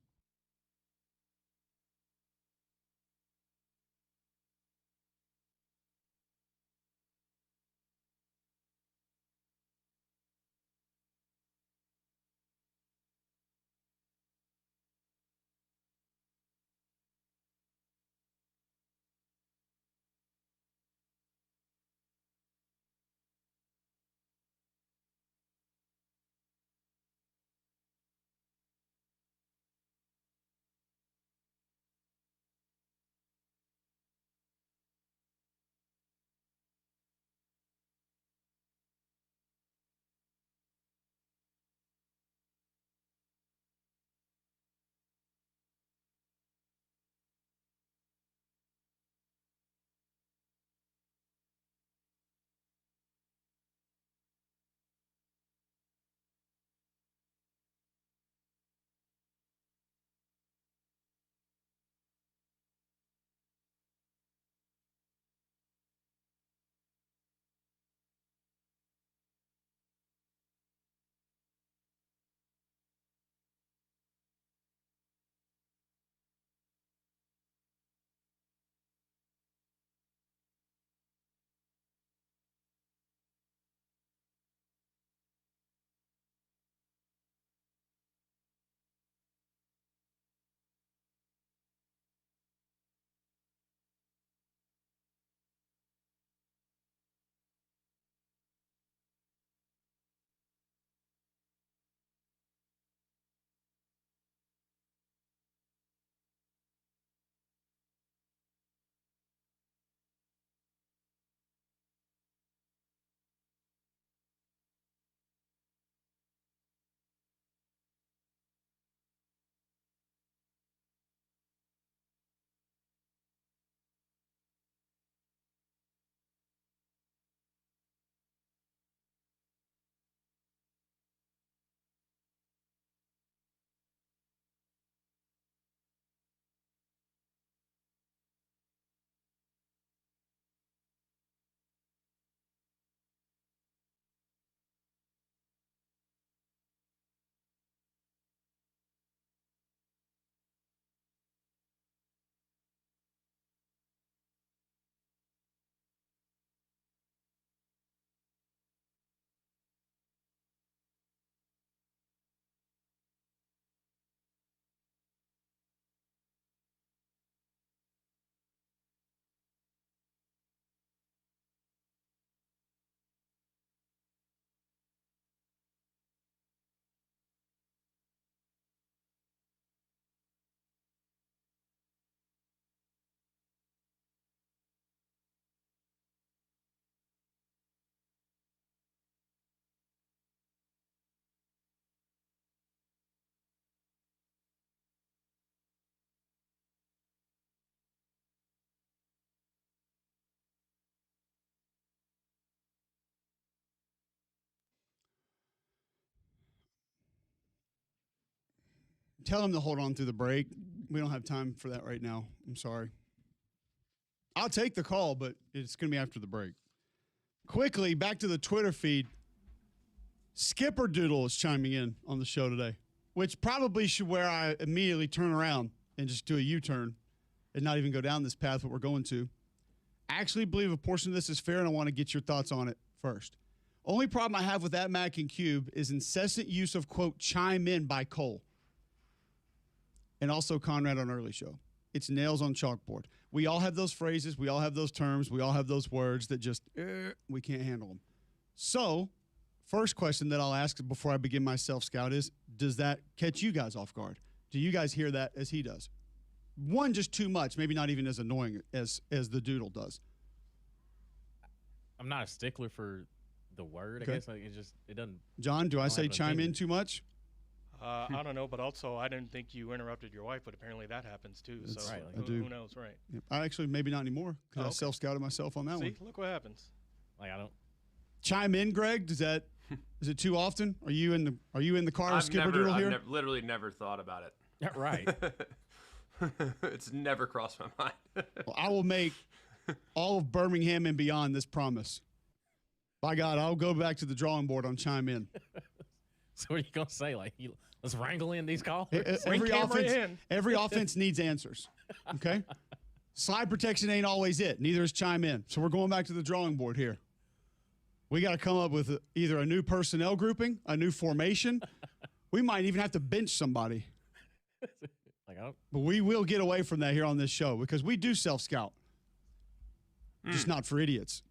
Speaker 1: Tell him to hold on through the break. We don't have time for that right now. I'm sorry. I'll take the call, but it's going to be after the break. Quickly, back to the Twitter feed. Skipper Doodle is chiming in on the show today, which probably should where I immediately turn around and just do a U-turn and not even go down this path that we're going to. I actually believe a portion of this is fair, and I want to get your thoughts on it first. Only problem I have with that Mac and Cube is incessant use of, quote, chime in by Cole. And also Conrad on early show. It's nails on chalkboard. We all have those phrases. We all have those terms. We all have those words that just, we can't handle them. So, first question that I'll ask before I begin my self-scout is, does that catch you guys off guard? Do you guys hear that as he does? One, just too much, maybe not even as annoying as the Doodle does.
Speaker 8: I'm not a stickler for the word, I guess. Like, it doesn't.
Speaker 1: John, do I say chime in too much?
Speaker 13: I don't know, but also I didn't think you interrupted your wife, but apparently that happens too.
Speaker 1: That's
Speaker 13: so
Speaker 1: right,
Speaker 13: who knows, right?
Speaker 1: Yep. I actually, maybe not anymore, because I self-scouted myself on that one.
Speaker 13: Look what happens.
Speaker 8: Like, I don't.
Speaker 1: Chime in, Greg? Is it too often? Are you in the car with Skipper Doodle here?
Speaker 2: I've literally never thought about it.
Speaker 8: Yeah, right.
Speaker 2: It's never crossed my mind.
Speaker 1: Well, I will make all of Birmingham and beyond this promise. By God, I'll go back to the drawing board on chime in.
Speaker 8: So what are you going to say? Like, let's wrangle in these calls?
Speaker 1: Every offense needs answers, okay? Slide protection ain't always it. Neither is chime in. So we're going back to the drawing board here. We got to come up with either a new personnel grouping, a new formation. We might even have to bench somebody. But we will get away from that here on this show because we do self-scout. Just not for idiots.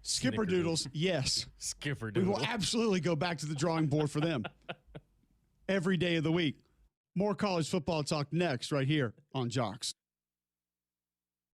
Speaker 1: Skipper Doodles, yes.
Speaker 8: Skipper Doodle.
Speaker 1: We will absolutely go back to the drawing board for them every day of the week. More college football talk next right here on Jocks.